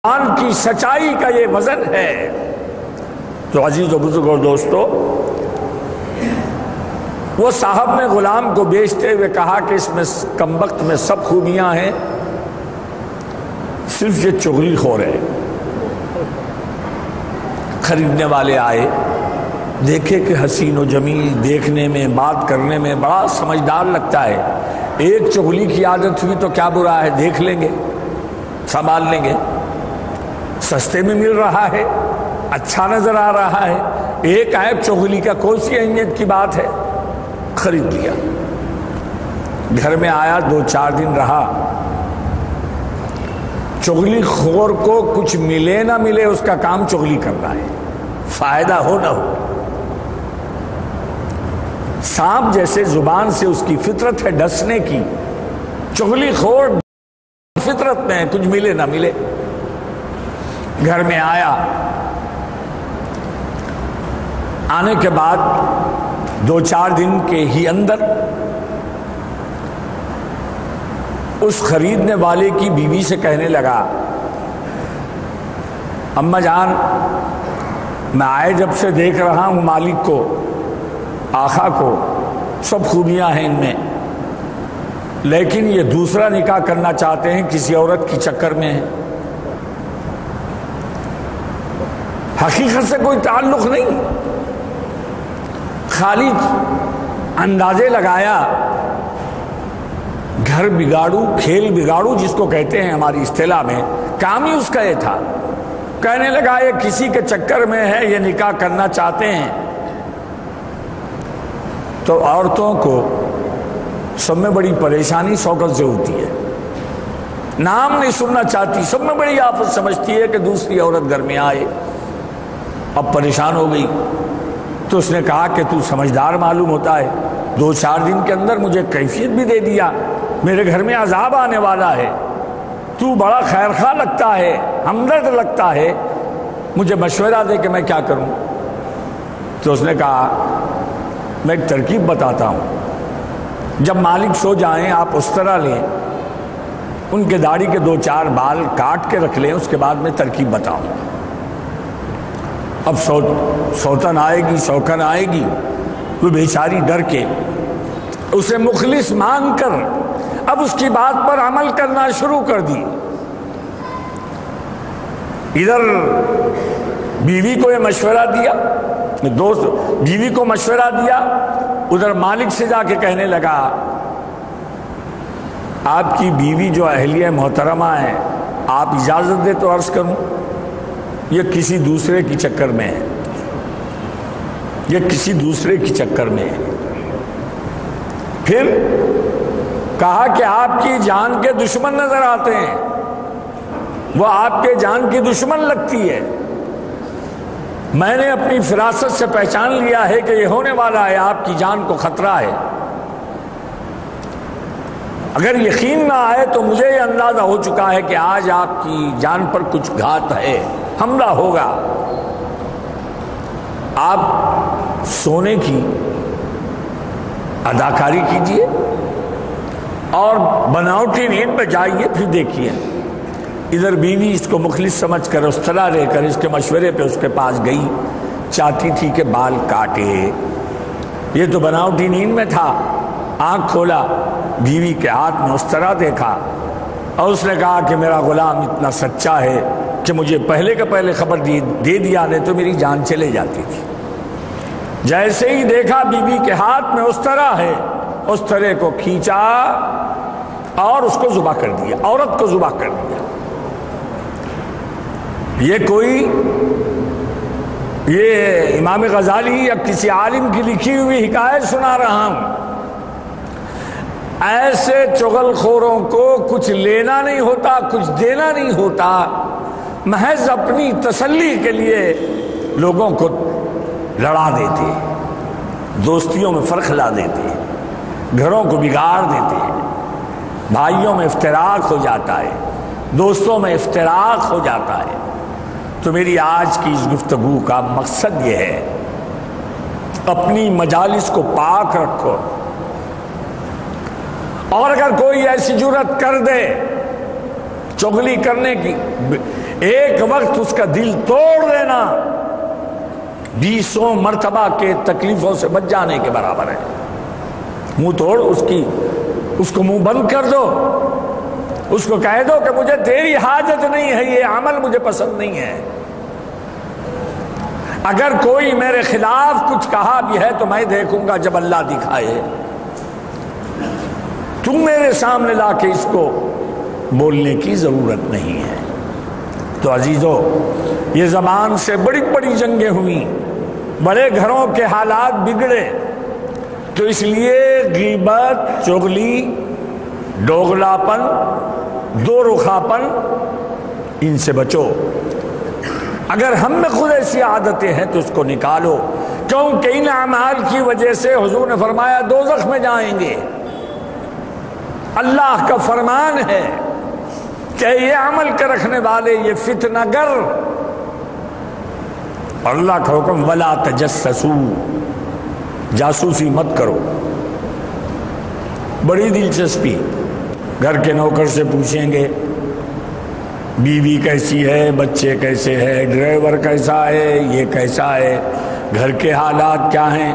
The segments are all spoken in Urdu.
قرآن کی سچائی کا یہ وزن ہے۔ تو عزیز و بزرگ اور دوستو، وہ صاحب نے غلام کو بیچتے ہوئے کہا کہ اس میں کمبخت میں سب خوبیاں ہیں، صرف یہ چغلی خور ہے۔ خریدنے والے آئے، دیکھے کہ حسین و جمیل، دیکھنے میں، بات کرنے میں بڑا سمجھدار لگتا ہے، ایک چغلی کی عادت ہوئی تو کیا برا ہے، دیکھ لیں گے، سنبھال لیں گے، سستے میں مل رہا ہے، اچھا نظر آ رہا ہے، ایک عیب چغلی کا کون سی اہمیت کی بات ہے، خرید لیا۔ گھر میں آیا، 2-4 دن رہا، چغلی خور کو کچھ ملے نہ ملے اس کا کام چغلی کرنا ہے، فائدہ ہو نہ ہو۔ سانپ جیسے زبان سے اس کی فطرت ہے ڈسنے کی، چغلی خور فطرت میں ہے کچھ ملے نہ ملے۔ گھر میں آیا، آنے کے بعد 2-4 دن کے ہی اندر اس خریدنے والے کی بیوی سے کہنے لگا، اماں جان، میں آئے جب سے دیکھ رہا ہوں مالک کو، آقا کو، سب خوبیاں ہیں ان میں، لیکن یہ دوسرا نکاح کرنا چاہتے ہیں، کسی عورت کی چکر میں ہے، حقیقت سے کوئی تعلق نہیں، خالی اندازے لگایا، گھر بگاڑو، کھیل بگاڑو جس کو کہتے ہیں ہماری اصطلاح میں، کام ہی اس کا یہ تھا۔ کہنے لگا یہ کسی کے چکر میں ہے، یہ نکاح کرنا چاہتے ہیں۔ تو عورتوں کو سب میں بڑی پریشانی شوکت سے ہوتی ہے، نام نہیں سننا چاہتی، سب میں بڑی آفت سمجھتی ہے کہ دوسری عورت گھر میں آئے۔ اب پریشان ہو گئی تو اس نے کہا کہ تو سمجھدار معلوم ہوتا ہے، 2-4 دن کے اندر مجھے کیفیت بھی دے دیا، میرے گھر میں عذاب آنے والا ہے، تو بڑا خیر خواہ لگتا ہے، ہمدرد لگتا ہے، مجھے مشورہ دے کہ میں کیا کروں۔ تو اس نے کہا میں ایک ترکیب بتاتا ہوں، جب مالک سو جائیں آپ اس طرح لیں، ان کے داڑھی کے 2-4 بال کاٹ کے رکھ لیں، اس کے بعد میں ترکیب بتاؤں۔ اب سوتن آئے گی، سوکن آئے گی، وہ بیچاری ڈر کے اسے مخلص مان کر اب اس کی بات پر عمل کرنا شروع کر دی۔ ادھر بیوی کو یہ مشورہ دیا، بیوی کو مشورہ دیا، ادھر مالک سے جا کے کہنے لگا آپ کی بیوی جو اہلیہ محترمہ ہے، آپ اجازت دے تو عرض کروں، یہ کسی دوسرے کی چکر میں ہے، یہ کسی دوسرے کی چکر میں ہے۔ پھر کہا کہ آپ کی جان کے دشمن نظر آتے ہیں، وہ آپ کے جان کی دشمن لگتی ہے، میں نے اپنی فراست سے پہچان لیا ہے کہ یہ ہونے والا ہے، آپ کی جان کو خطرہ ہے، اگر یقین نہ آئے تو مجھے یہ اندازہ ہو چکا ہے کہ آج آپ کی جان پر کچھ گھات ہے، حملہ ہوگا، آپ سونے کی اداکاری کیجئے اور بناوٹی نیند پہ جائیے، پھر دیکھیے۔ ادھر بیوی اس کو مخلص سمجھ کر اس طرح لے کر اس کے مشورے پہ اس کے پاس گئی، چاہتی تھی کہ بال کاٹے، یہ تو بناوٹی نیند میں تھا۔ آنکھ کھولا، بیوی کے ہاتھ میں اس طرح دیکھا اور اس نے کہا کہ میرا غلام اتنا سچا ہے کہ مجھے پہلے کے پہلے خبر دے دیا، نہیں تو میری جان چلے جاتی تھی۔ جیسے ہی دیکھا بیوی کے ہاتھ میں اس طرح ہے، اس طرح کو کھینچا اور اس کو ذبح کر دیا، عورت کو ذبح کر دیا۔ یہ امام غزالی یا کسی عالم کی لکھی ہوئی حکایت سنا رہا ہوں۔ ایسے چغل خوروں کو کچھ لینا نہیں ہوتا، کچھ دینا نہیں ہوتا، محض اپنی تسلی کے لیے لوگوں کو لڑا دیتے، دوستیوں میں فرق لا دیتے، گھروں کو بگاڑ دیتے، بھائیوں میں افتراق ہو جاتا ہے، دوستوں میں افتراق ہو جاتا ہے۔ تو میری آج کی اس گفتگو کا مقصد یہ ہے، اپنی مجالس کو پاک رکھو، اور اگر کوئی ایسی جرت کر دے چغلی کرنے کی، ایک وقت اس کا دل توڑ دینا 20 مرتبہ کے تکلیفوں سے بچ جانے کے برابر ہے۔ منہ توڑ اس کو منہ بند کر دو، اس کو کہہ دو کہ مجھے تیری حاجت نہیں ہے، یہ عمل مجھے پسند نہیں ہے، اگر کوئی میرے خلاف کچھ کہا بھی ہے تو میں دیکھوں گا جب اللہ دکھائے، تم میرے سامنے لا کے اس کو بولنے کی ضرورت نہیں ہے۔ تو عزیزو، یہ زبان سے بڑی بڑی جنگیں ہوئیں، بڑے گھروں کے حالات بگڑے، تو اس لیے غیبت، چغلی، دوغلاپن، دو رخاپن، ان سے بچو۔ اگر ہم میں خود ایسی عادتیں ہیں تو اس کو نکالو، کیونکہ ان اعمال کی وجہ سے حضور نے فرمایا دوزخ میں جائیں گے۔ اللہ کا فرمان ہے کہ یہ عمل کے رکھنے والے، یہ فتنہ گر، اور اللہ کا حکم ولا تجسسوا، جاسوسی مت کرو۔ بڑی دلچسپی، گھر کے نوکر سے پوچھیں گے بیوی کیسی ہے، بچے کیسے ہیں، ڈرائیور کیسا ہے، یہ کیسا ہے، گھر کے حالات کیا ہیں۔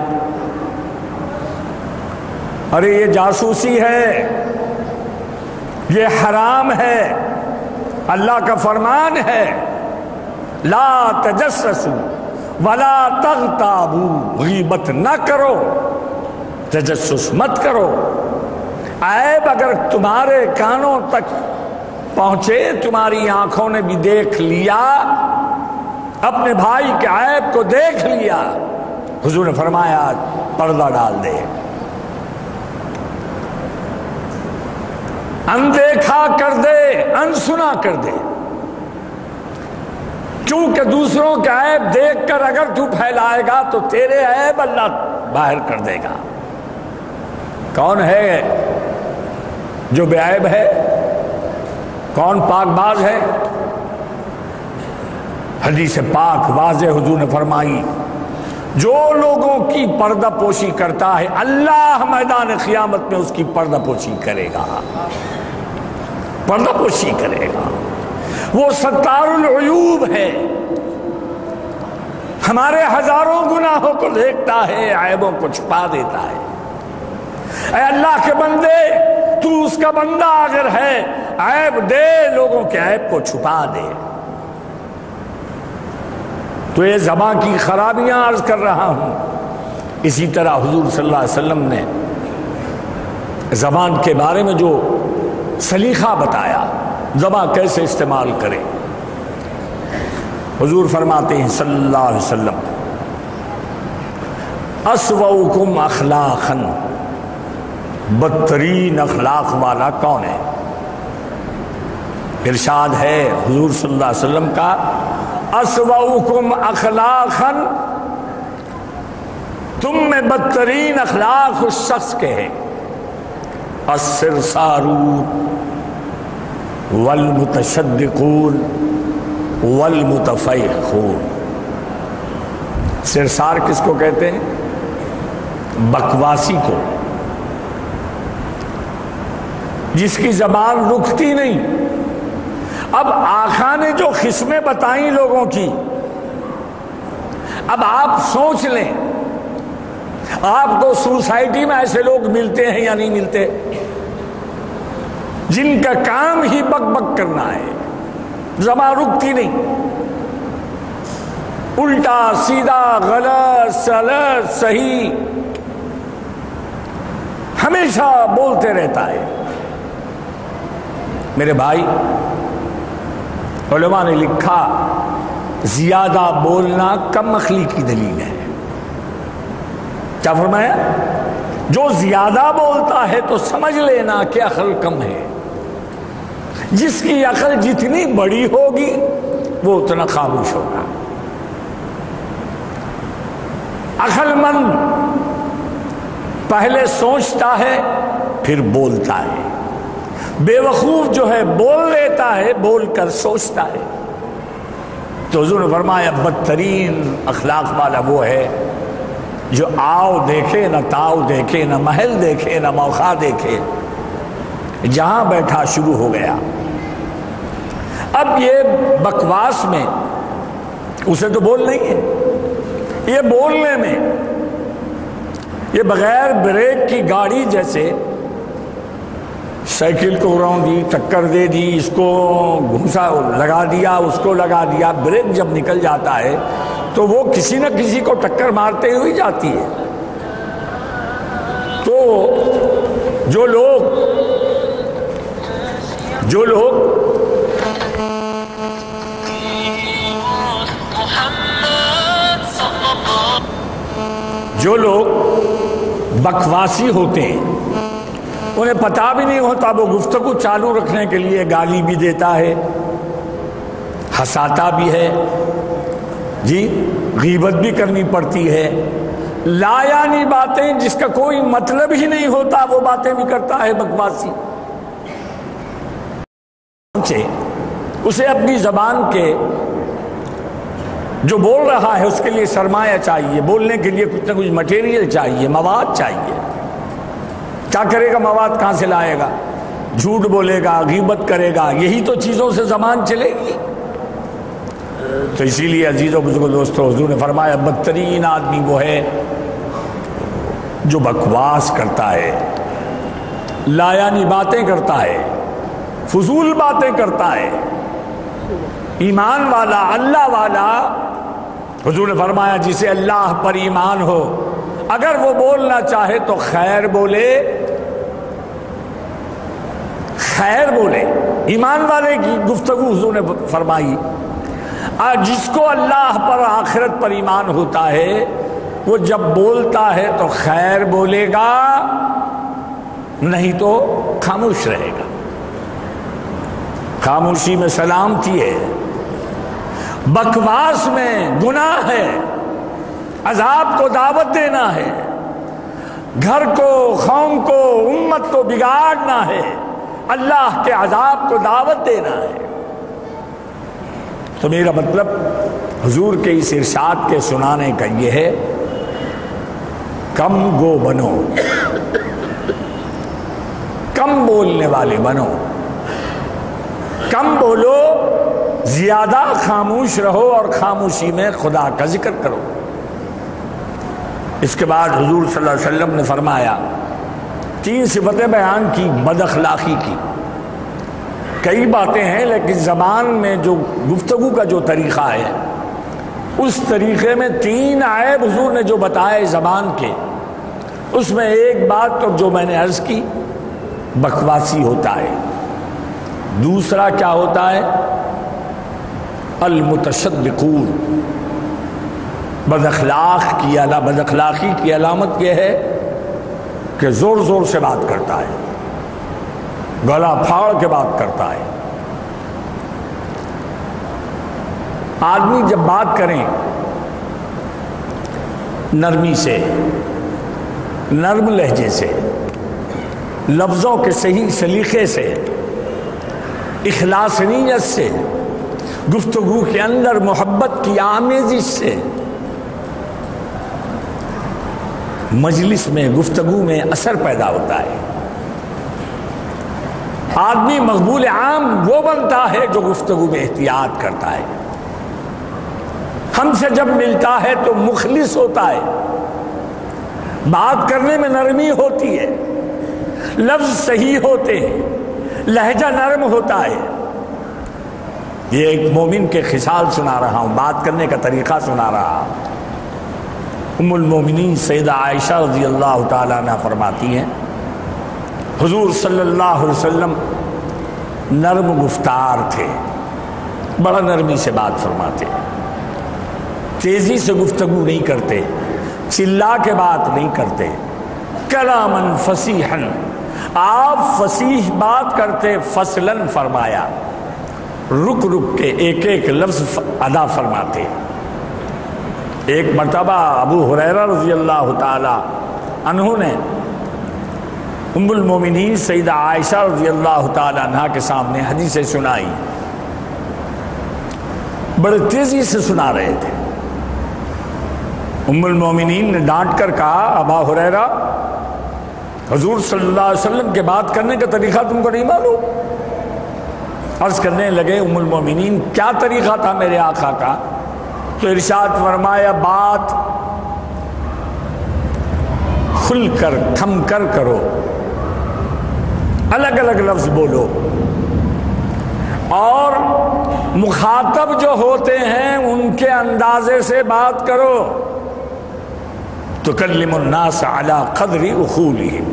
ارے یہ جاسوسی ہے، یہ حرام ہے، اللہ کا فرمان ہے لا تجسسوا ولا تغتابوا، غیبت نہ کرو، تجسس مت کرو۔ عیب اگر تمہارے کانوں تک پہنچے، تمہاری آنکھوں نے بھی دیکھ لیا، اپنے بھائی کے عیب کو دیکھ لیا، حضور نے فرمایا پردہ ڈال دے، اندیکھا کر دے، انسنا کر دے، کیونکہ دوسروں کے عیب دیکھ کر اگر تو پھیلائے گا تو تیرے عیب اللہ باہر کر دے گا۔ کون ہے جو بے عیب ہے؟ کون پاک باز ہے؟ حدیث پاک واضح حضور نے فرمائی، جو لوگوں کی پردہ پوشی کرتا ہے اللہ میدان قیامت میں اس کی پردہ پوشی کرے گا، پردہ پوشی کرے گا۔ وہ ستار العیوب ہے، ہمارے ہزاروں گناہوں کو دیکھتا ہے، عیبوں کو چھپا دیتا ہے۔ اے اللہ کے بندے، تو اس کا بندہ اگر ہے، عیب دے، لوگوں کے عیب کو چھپا دے۔ تو یہ زبان کی خرابیاں عرض کر رہا ہوں۔ اسی طرح حضور صلی اللہ علیہ وسلم نے زبان کے بارے میں جو سلیقہ بتایا، زبان کیسے استعمال کرے، حضور فرماتے ہیں صلی اللہ علیہ وسلم اسوؤکم اخلاقا، بدترین اخلاق والا کون ہے؟ ارشاد ہے حضور صلی اللہ علیہ وسلم کا اسوؤکم اخلاقا، تم میں بدترین اخلاق اس شخص کے ہیں السرسارون والمتشدقون والمتفیخون۔ سرسار کس کو کہتے ہیں؟ بکواسی کو، جس کی زبان رکتی نہیں۔ اب آقا نے جو قسمیں بتائیں لوگوں کی، اب آپ سوچ لیں، آپ کو سوسائٹی میں ایسے لوگ ملتے ہیں یا نہیں ملتے، جن کا کام ہی بک بک کرنا ہے، زبان رکتی نہیں، الٹا سیدھا، غلط سلط صحیح، ہمیشہ بولتے رہتا ہے۔ میرے بھائی، علماء نے لکھا زیادہ بولنا کم عقلی کی دلیل ہے۔ کیا فرمایا؟ جو زیادہ بولتا ہے تو سمجھ لینا کہ عقل کم ہے، جس کی عقل جتنی بڑی ہوگی وہ اتنا خاموش ہوگا۔ عقل مند پہلے سوچتا ہے پھر بولتا ہے، بے وقوف جو ہے بول لیتا ہے، بول کر سوچتا ہے۔ تو حضور نے فرمایا بدترین اخلاق والا وہ ہے جو آؤ دیکھے نہ تاؤ دیکھے، نہ محل دیکھے نہ موقع دیکھے، جہاں بیٹھا شروع ہو گیا۔ اب یہ بکواس میں اسے تو بول نہیں ہے، یہ بولنے میں یہ بغیر بریک کی گاڑی جیسے سائیکل کو اڑاؤں دی، ٹکر دے دی، اس کو گھوسا لگا دیا، اس کو لگا دیا، بریک جب نکل جاتا ہے تو وہ کسی نہ کسی کو ٹکر مارتے ہوئی جاتی ہے۔ تو جو لوگ بکواسی ہوتے ہیں، انہیں پتا بھی نہیں ہوتا، وہ گفتگو چالو رکھنے کے لیے گالی بھی دیتا ہے، ہنساتا بھی ہے، جی غیبت بھی کرنی پڑتی ہے، لا یعنی باتیں جس کا کوئی مطلب ہی نہیں ہوتا وہ باتیں بھی کرتا ہے بکواسی۔ اسے اپنی زبان کے جو بول رہا ہے اس کے لیے سرمایہ چاہیے، بولنے کے لیے کچھ نہ کچھ مٹیریل چاہیے، مواد چاہیے۔ کیا کرے گا؟ مواد کہاں سے لائے گا؟ جھوٹ بولے گا، غیبت کرے گا، یہی تو چیزوں سے زبان چلے گی۔ تو اسی لیے عزیز و بزرگ دوستو، حضور نے فرمایا بدترین آدمی وہ ہے جو بکواس کرتا ہے، لا یعنی باتیں کرتا ہے، فضول باتیں کرتا ہے۔ ایمان والا، اللہ والا، حضور نے فرمایا جسے اللہ پر ایمان ہو، اگر وہ بولنا چاہے تو خیر بولے، خیر بولے۔ ایمان والے کی گفتگو حضور نے فرمائی، جس کو اللہ پر آخرت پر ایمان ہوتا ہے وہ جب بولتا ہے تو خیر بولے گا، نہیں تو خاموش رہے گا۔ خاموشی میں سلامتی ہے، بکواس میں گناہ ہے، عذاب کو دعوت دینا ہے، گھر کو، قوم کو، امت کو بگاڑنا ہے، اللہ کے عذاب کو دعوت دینا ہے۔ تو میرا مطلب حضور کے اس ارشاد کے سنانے کا یہ ہے، کم گو بنو، کم بولنے والے بنو، کم بولو، زیادہ خاموش رہو اور خاموشی میں خدا کا ذکر کرو۔ اس کے بعد حضور صلی اللہ علیہ وسلم نے فرمایا، 3 صفتیں بیان کی بد اخلاقی کی۔ کئی باتیں ہیں لیکن زبان میں جو گفتگو کا جو طریقہ ہے اس طریقے میں 3 عیب حضور نے جو بتائے زبان کے، اس میں ایک بات تو جو میں نے عرض کی بکواسی ہوتا ہے، دوسرا کیا ہوتا ہے؟ المتشدقون، بد اخلاقی کی علامت یہ ہے کہ زور زور سے بات کرتا ہے، گلا پھاڑ کے بات کرتا ہے۔ آدمی جب بات کریں نرمی سے، نرم لہجے سے، لفظوں کے صحیح سلیقے سے، اخلاص نیت سے، گفتگو کے اندر محبت کی آمیزش سے، مجلس میں، گفتگو میں اثر پیدا ہوتا ہے۔ آدمی مقبول عام وہ بنتا ہے جو گفتگو میں احتیاط کرتا ہے، ہم سے جب ملتا ہے تو مخلص ہوتا ہے، بات کرنے میں نرمی ہوتی ہے، لفظ صحیح ہوتے ہیں، لہجہ نرم ہوتا ہے۔ یہ ایک مومن کے خصال سنا رہا ہوں، بات کرنے کا طریقہ سنا رہا ہوں۔ ام المومنین سیدہ عائشہ رضی اللہ تعالیٰ عنہ فرماتی ہیں، حضور صلی اللہ علیہ وسلم نرم گفتار تھے، بڑا نرمی سے بات فرماتے، تیزی سے گفتگو نہیں کرتے، چلا کے بات نہیں کرتے، کلامن فصیحن، آپ فصیح بات کرتے، فصلن فرمایا، رک رک کے ایک ایک لفظ ادا فرماتے۔ ایک مرتبہ ابو ہریرہ رضی اللہ تعالی عنہ نے ام المومنین سیدہ عائشہ رضی اللہ تعالی عنہ کے سامنے حدیثیں سنائی، بڑے تیزی سے سنا رہے تھے۔ ام المومنین نے ڈانٹ کر کہا، ابا ہریرہ، حضور صلی اللہ علیہ وسلم کے بات کرنے کا طریقہ تم کو نہیں معلوم؟ عرض کرنے لگے ام المومنین کیا طریقہ تھا میرے آقا کا؟ تو ارشاد فرمایا بات کھل کر تھم کر کرو، الگ الگ لفظ بولو، اور مخاطب جو ہوتے ہیں ان کے اندازے سے بات کرو. تکلم الناس علی قدر عقولہم.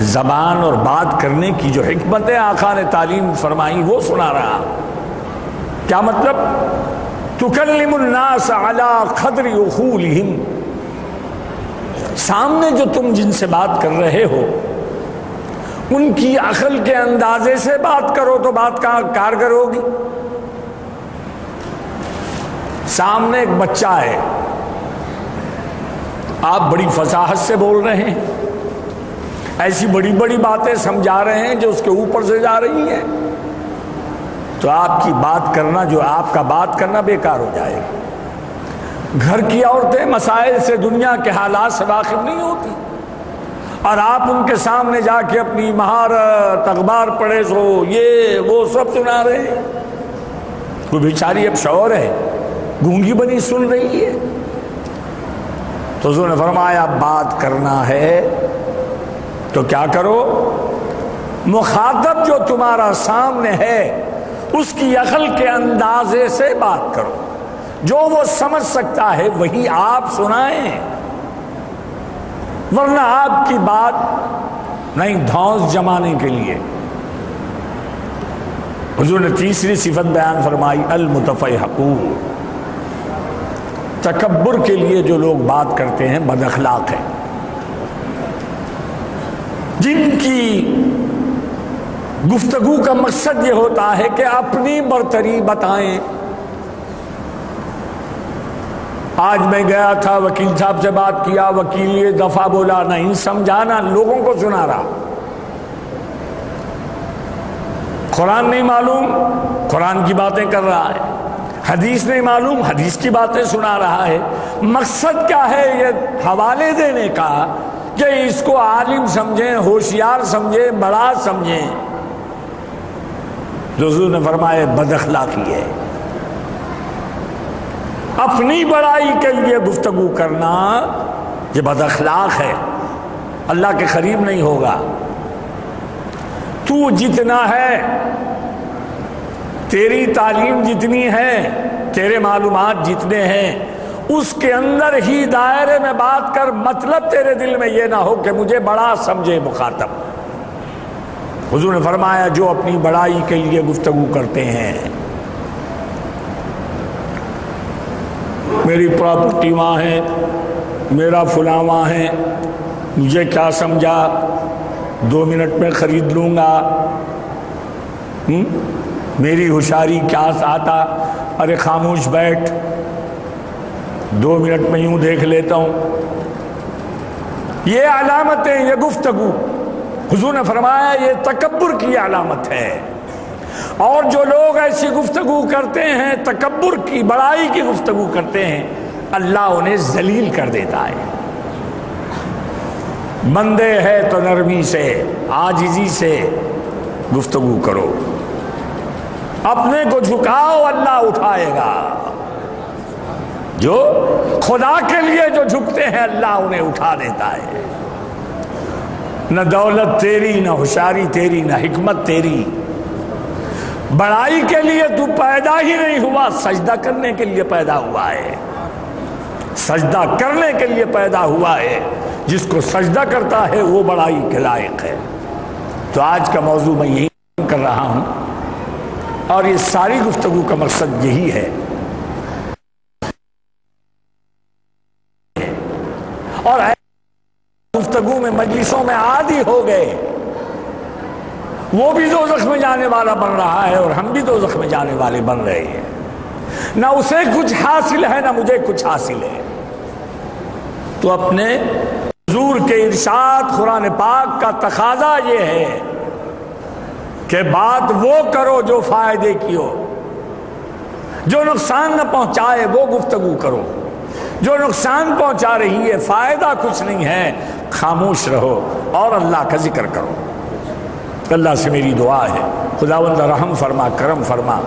زبان اور بات کرنے کی جو حکمتیں آقا نے تعلیم فرمائی وہ سنا رہا. کیا مطلب؟ تکلم الناس علی قدر عقولہم. سامنے جو تم جن سے بات کر رہے ہو ان کی عقل کے اندازے سے بات کرو تو بات کارگر ہوگی. سامنے ایک بچہ ہے، آپ بڑی فصاحت سے بول رہے ہیں، ایسی بڑی بڑی باتیں سمجھا رہے ہیں جو اس کے اوپر سے جا رہی ہیں، تو آپ کی بات کرنا، جو آپ کا بات کرنا بیکار ہو جائے گا. گھر کی عورتیں مسائل سے، دنیا کے حالات سے واقف نہیں ہوتی، اور آپ ان کے سامنے جا کے اپنی مہارت، اخبار پڑھے سو یہ وہ سب سنا رہے ہیں. وہ بیچاری اب شعور ہے، گونگی بنی سن رہی ہے. تو حضور نے فرمایا بات کرنا ہے تو کیا کرو؟ مخاطب جو تمہارا سامنے ہے اس کی عقل کے اندازے سے بات کرو، جو وہ سمجھ سکتا ہے وہی آپ سنائیں، ورنہ آپ کی بات نہیں دھونس جمانے کے لیے. حضور نے تیسری صفت بیان فرمائی المتفیہقون. تکبر کے لیے جو لوگ بات کرتے ہیں بد اخلاق ہیں، جن کی گفتگو کا مقصد یہ ہوتا ہے کہ اپنی برتری بتائیں. آج میں گیا تھا وکیل صاحب سے بات کیا، وکیل یہ دفعہ بولا نہیں سمجھانا، لوگوں کو سنا رہا. قرآن نہیں معلوم، قرآن کی باتیں کر رہا ہے. حدیث نہیں معلوم، حدیث کی باتیں سنا رہا ہے. مقصد کیا ہے؟ یہ حوالے دینے کا کہ اس کو عالم سمجھیں، ہوشیار سمجھیں، بڑا سمجھیں. حضور نے فرمایا بد اخلاقی ہے. اپنی بڑائی کے لیے گفتگو کرنا یہ بد اخلاق ہے، اللہ کے قریب نہیں ہوگا. تو جتنا ہے، تیری تعلیم جتنی ہے، تیرے معلومات جتنے ہیں، اس کے اندر ہی دائرے میں بات کر. مطلب تیرے دل میں یہ نہ ہو کہ مجھے بڑا سمجھے مخاطب. حضور نے فرمایا جو اپنی بڑائی کے لیے گفتگو کرتے ہیں، میری پراپرٹی وہاں ہے، میرا فلاں وہاں ہے، مجھے کیا سمجھا، 2 منٹ میں خرید لوں گا، میری ہوشیاری کیا آتا، ارے خاموش بیٹھ، 2 منٹ میں یوں دیکھ لیتا ہوں. یہ علامتیں، یہ گفتگو حضور نے فرمایا یہ تکبر کی علامت ہے. اور جو لوگ ایسی گفتگو کرتے ہیں، تکبر کی، بڑائی کی گفتگو کرتے ہیں، اللہ انہیں ذلیل کر دیتا ہے. بندے ہے تو نرمی سے، عاجزی سے گفتگو کرو. اپنے کو جھکاؤ، اللہ اٹھائے گا. جو خدا کے لیے جو جھکتے ہیں اللہ انہیں اٹھا دیتا ہے. نہ دولت تیری، نہ ہوشیاری تیری، نہ حکمت تیری. بڑائی کے لیے تو پیدا ہی نہیں ہوا، سجدہ کرنے کے لیے پیدا ہوا ہے. سجدہ کرنے کے لیے پیدا ہوا ہے. جس کو سجدہ کرتا ہے وہ بڑائی کے لائق ہے. تو آج کا موضوع میں یہی کر رہا ہوں، اور یہ ساری گفتگو کا مقصد یہی ہے. اور گفتگو میں، مجلسوں میں عادی ہو گئے. وہ بھی دوزخ میں جانے والا بن رہا ہے اور ہم بھی دوزخ میں جانے والے بن رہے ہیں. نہ اسے کچھ حاصل ہے، نہ مجھے کچھ حاصل ہے. تو اپنے حضور کے ارشاد، قرآن پاک کا تقاضا یہ ہے کہ بات وہ کرو جو فائدے کی ہو، جو نقصان نہ پہنچائے وہ گفتگو کرو. جو نقصان پہنچا رہی ہے، فائدہ کچھ نہیں ہے، خاموش رہو اور اللہ کا ذکر کرو. اللہ سے میری دعا ہے خداوند رحم فرما، کرم فرما،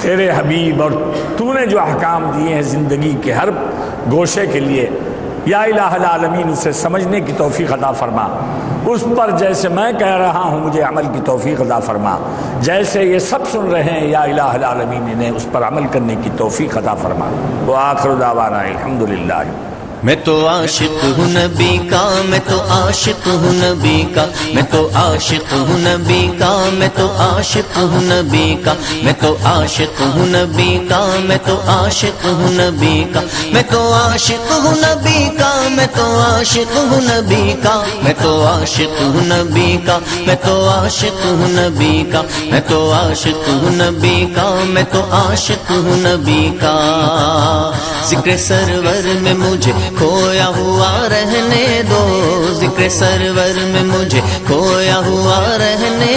تیرے حبیب اور تو نے جو احکام دیے ہیں زندگی کے ہر گوشے کے لیے، یا الہ العالمین اسے سمجھنے کی توفیق عطا فرما، اس پر جیسے میں کہہ رہا ہوں مجھے عمل کی توفیق عطا فرما، جیسے یہ سب سن رہے ہیں یا الہ العالمین انہیں اس پر عمل کرنے کی توفیق عطا فرما۔ وآخر دعوانا الحمدللہ۔ میں تو عاشق ہوں نبی کا، میں تو عاشق ہوں نبی کا، میں تو عاشق ہوں نبی کا، میں تو عاشق ہوں نبی کا، میں تو عاشق ہوں نبی کا، میں تو عاشق ہوں نبی کا، میں تو عاشق ہوں نبی کا، میں تو عاشق ہوں نبی کا، میں تو عاشق ہوں نبی کا، میں تو عاشق ہوں نبی کا، میں تو عاشق ہوں نبی کا، میں تو عاشق ہوں نبی کا۔ ذکر سرور میں مجھے کھویا ہوا رہنے دو، ذکر سرور میں مجھے کھویا ہوا رہنے